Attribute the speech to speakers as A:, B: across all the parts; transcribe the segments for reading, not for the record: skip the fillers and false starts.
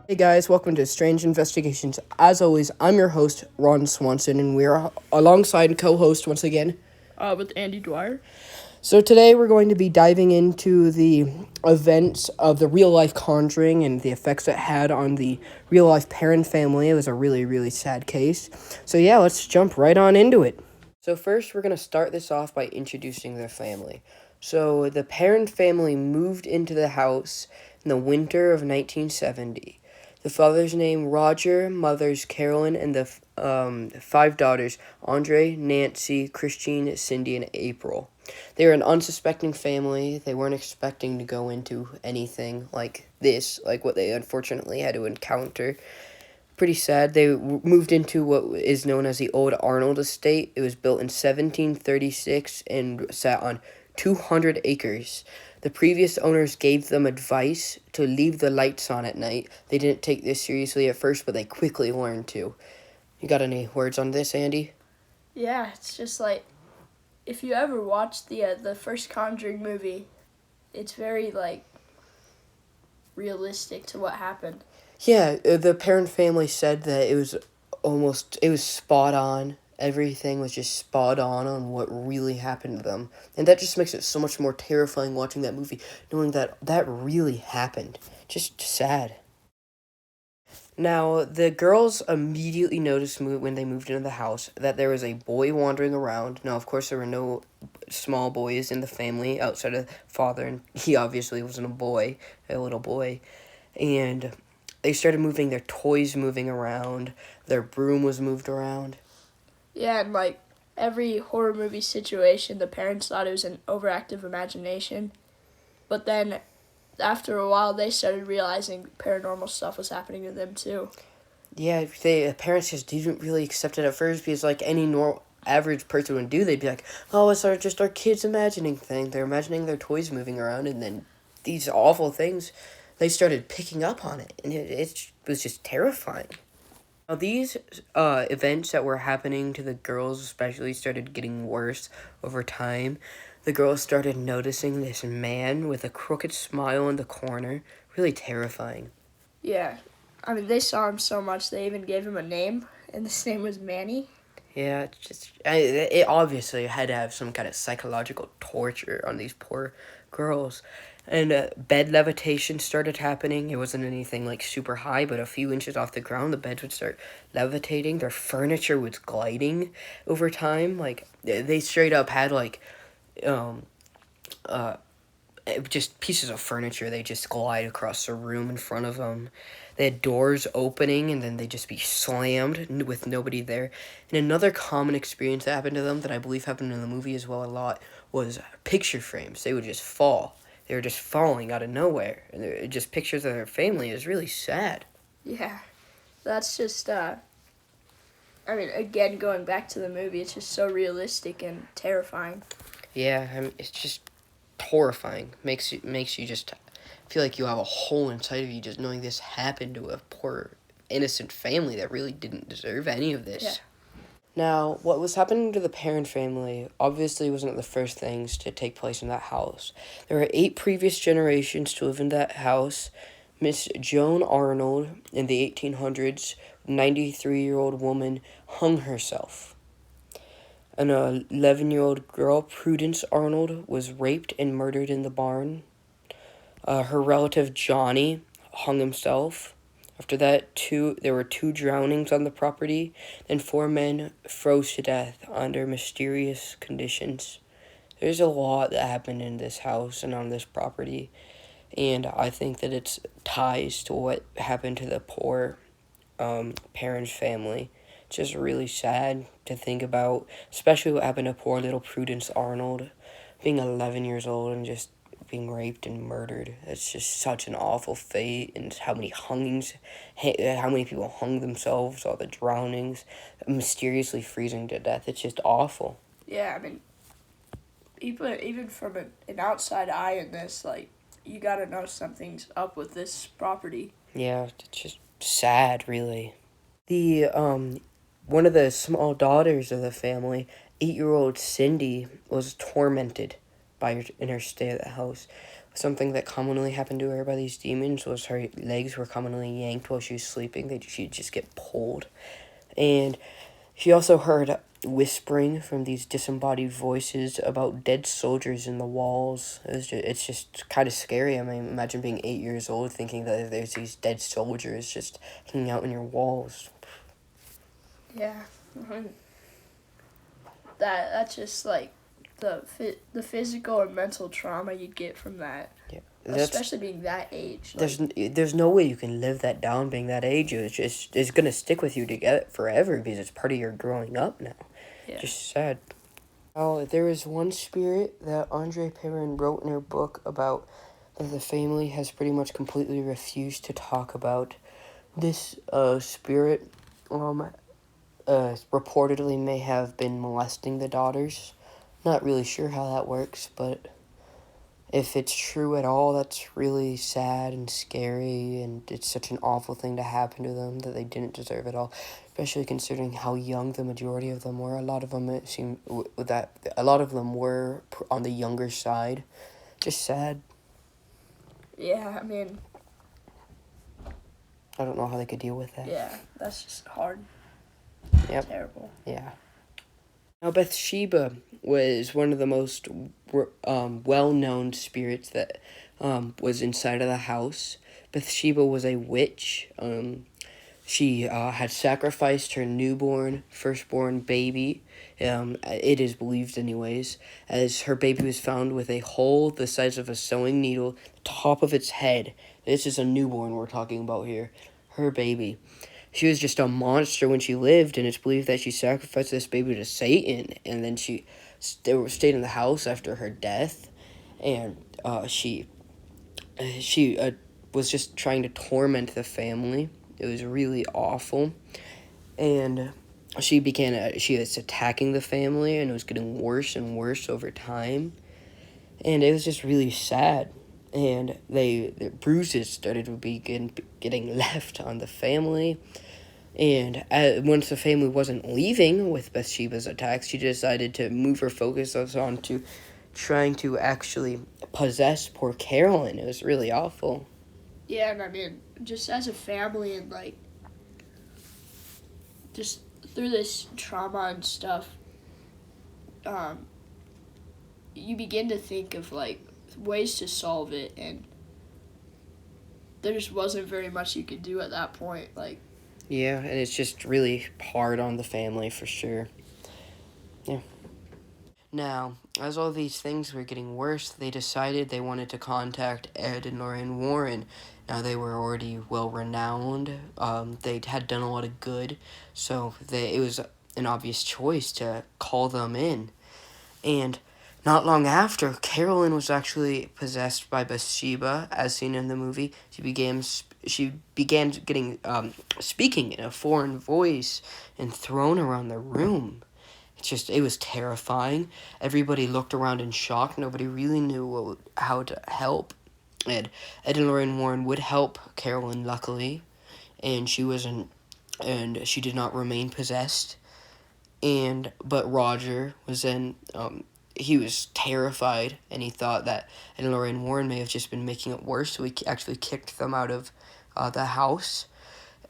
A: Hey guys, welcome to Strange Investigations. As always, I'm your host, Ron Swanson, and we're alongside co-host once again.
B: With Andy Dwyer.
A: So today we're going to be diving into the events of the real-life Conjuring and the effects it had on the real-life Perron family. It was a really, really sad case. So yeah, let's jump right on into it. So first, we're going to start this off by introducing their family. So the Perron family moved into the house in the winter of 1970. The father's name Roger, mother's Carolyn, and the five daughters Andre, Nancy, Christine, Cindy, and April. They were an unsuspecting family. They weren't expecting to go into anything like this, like what they unfortunately had to encounter. Pretty sad. They moved into what is known as the old Arnold estate. It was built in 1736 and sat on 200 acres. The previous owners gave them advice to leave the lights on at night. They didn't take this seriously at first, but they quickly learned to. You got any words on this, Andy?
B: Yeah, it's just like if you ever watched the first Conjuring movie, it's very realistic to what happened.
A: Yeah, the Perron family said that it was spot on. Everything was just spot on what really happened to them. And that just makes it so much more terrifying watching that movie, knowing that that really happened. Just sad. Now, the girls immediately noticed when they moved into the house that there was a boy wandering around. Now, of course, there were no small boys in the family outside of father, and he obviously wasn't a little boy. And they started moving their toys moving around, their broom was moved around.
B: Yeah, and every horror movie situation, the parents thought it was an overactive imagination. But then after a while, they started realizing paranormal stuff was happening to them too.
A: Yeah, the parents just didn't really accept it at first because, like any normal average person would do, they'd be like, "Oh, it's just our kids imagining thing. They're imagining their toys moving around," and then these awful things, they started picking up on it, and it was just terrifying. Now, these events that were happening to the girls, especially, started getting worse over time. The girls started noticing this man with a crooked smile in the corner. Really terrifying.
B: Yeah, I mean they saw him so much they even gave him a name, and his name was Manny.
A: Yeah, it obviously had to have some kind of psychological torture on these poor girls. And bed levitation started happening. It wasn't anything like super high, but a few inches off the ground, the beds would start levitating. Their furniture was gliding over time. Like, they straight up had, um, uh, just pieces of furniture. They just glide across the room in front of them. They had doors opening and then they'd just be slammed with nobody there. And another common experience that happened to them that I believe happened in the movie as well a lot was picture frames. They would just fall. They were just falling out of nowhere. And just pictures of their family. It was really sad.
B: Yeah, that's just I mean, again, going back to the movie, it's just so realistic and terrifying.
A: Yeah, I mean, it's just horrifying. Makes you just feel like you have a hole inside of you just knowing this happened to a poor innocent family that really didn't deserve any of this.
B: Yeah.
A: Now, what was happening to the Perron family obviously wasn't the first things to take place in that house. There were 8 previous generations to live in that house. Miss Joan Arnold, in the 1800s, 93-year-old woman, hung herself. An 11-year-old girl, Prudence Arnold, was raped and murdered in the barn. Her relative Johnny hung himself. After that, there were 2 drownings on the property, and 4 men froze to death under mysterious conditions. There's a lot that happened in this house and on this property, and I think that it's ties to what happened to the poor parents' family. It's just really sad to think about, especially what happened to poor little Prudence Arnold, being 11 years old and just being raped and murdered. It's just such an awful fate, and how many how many people hung themselves, all the drownings, mysteriously freezing to death. It's just awful.
B: Yeah, I mean, even from an outside eye in this, you gotta know something's up with this property.
A: Yeah, it's just sad, really. The one of the small daughters of the family, 8-year-old Cindy, was tormented in her stay at the house. Something that commonly happened to her by these demons was her legs were commonly yanked while she was sleeping. She'd just get pulled. And she also heard whispering from these disembodied voices about dead soldiers in the walls. It's just kind of scary. I mean, imagine being 8 years old thinking that there's these dead soldiers just hanging out in your walls.
B: Yeah. That's just like the physical or mental trauma you get from that.
A: Yeah.
B: Especially being that age.
A: There's no way you can live that down being that age. It's gonna stick with you together forever because it's part of your growing up now.
B: Yeah.
A: Just sad. Oh, there is one spirit that Andre Perrin wrote in her book about that the family has pretty much completely refused to talk about. This spirit reportedly may have been molesting the daughters. Not really sure how that works, but if it's true at all, that's really sad and scary, and it's such an awful thing to happen to them that they didn't deserve it all, especially considering how young the majority of them were. A lot of them were on the younger side. Just sad.
B: Yeah, I mean,
A: I don't know how they could deal with that.
B: yeah, that's just hard.
A: Yep.
B: Terrible.
A: Yeah. Now, Beth Sheba was one of the most well-known spirits that was inside of the house. Beth Sheba was a witch. She had sacrificed her firstborn baby, it is believed anyways, as her baby was found with a hole the size of a sewing needle, top of its head. This is a newborn we're talking about here. Her baby. She was just a monster when she lived, and it's believed that she sacrificed this baby to Satan, and then she stayed in the house after her death, and she was just trying to torment the family. It was really awful, and she was attacking the family, and it was getting worse and worse over time, and it was just really sad. And the bruises started to be getting left on the family. And once the family wasn't leaving with Bathsheba's attacks, she decided to move her focus on to trying to actually possess poor Carolyn. It was really awful.
B: Yeah, and I mean, just as a family and just through this trauma and stuff, you begin to think of ways to solve it, and there just wasn't very much you could do at that point.
A: Yeah, and it's just really hard on the family for sure. Yeah. Now, as all these things were getting worse, they decided they wanted to contact Ed and Lorraine Warren. Now, they were already well-renowned. They had done a lot of good, so it was an obvious choice to call them in. And not long after, Carolyn was actually possessed by Bathsheba, as seen in the movie. She began getting speaking in a foreign voice and thrown around the room. It was terrifying. Everybody looked around in shock. Nobody really knew how to help. And Ed and Lorraine Warren would help Carolyn, luckily, and she did not remain possessed. But Roger was he was terrified, and he thought that Ed and Lorraine Warren may have just been making it worse, so he actually kicked them out of the house.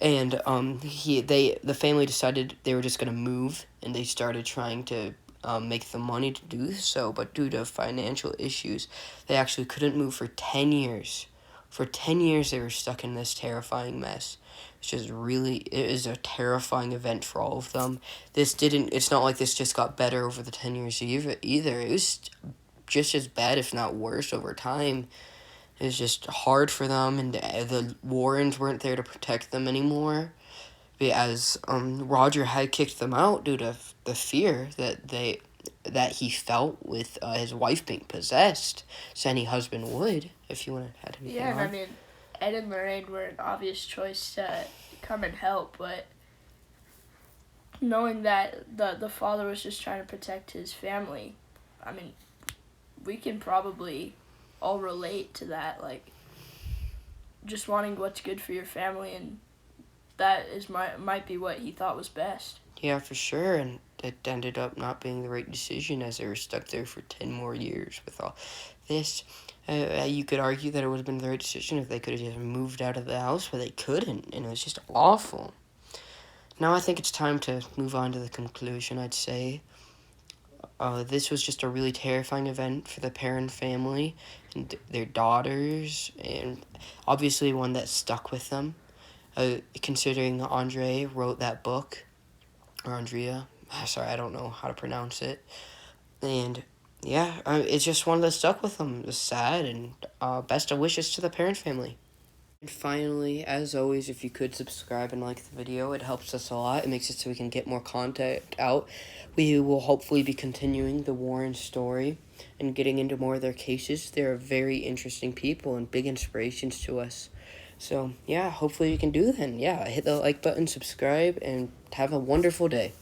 A: And the family decided they were just going to move, and they started trying to make the money to do so, but due to financial issues, they actually couldn't move for 10 years. For 10 years, they were stuck in this terrifying mess. It is a terrifying event for all of them. It's not like this just got better over the 10 years either. It was just as bad, if not worse, over time. It was just hard for them, and the Warrens weren't there to protect them anymore, as Roger had kicked them out due to the fear that he felt with his wife being possessed, as any husband would, if you want to add anything on.
B: and I mean, Ed and Lorraine were an obvious choice to come and help, but knowing that the father was just trying to protect his family, I mean, we can probably all relate to that, just wanting what's good for your family and that might be what he thought was best.
A: Yeah, for sure, and it ended up not being the right decision as they were stuck there for 10 more years with all this. You could argue that it would have been the right decision if they could have just moved out of the house, but they couldn't, and it was just awful. Now I think it's time to move on to the conclusion, I'd say. This was just a really terrifying event for the Perrin family and their daughters, and obviously one that stuck with them. Considering Andre wrote that book, or Andrea, sorry, I don't know how to pronounce it. And yeah, it's just one that stuck with them. It was sad, and best of wishes to the Perrin family. And finally, as always, if you could subscribe and like the video, it helps us a lot. It makes it so we can get more content out. We will hopefully be continuing the Warren story and getting into more of their cases. They're very interesting people and big inspirations to us. So, yeah, hopefully you can do that. And yeah, hit the like button, subscribe, and have a wonderful day.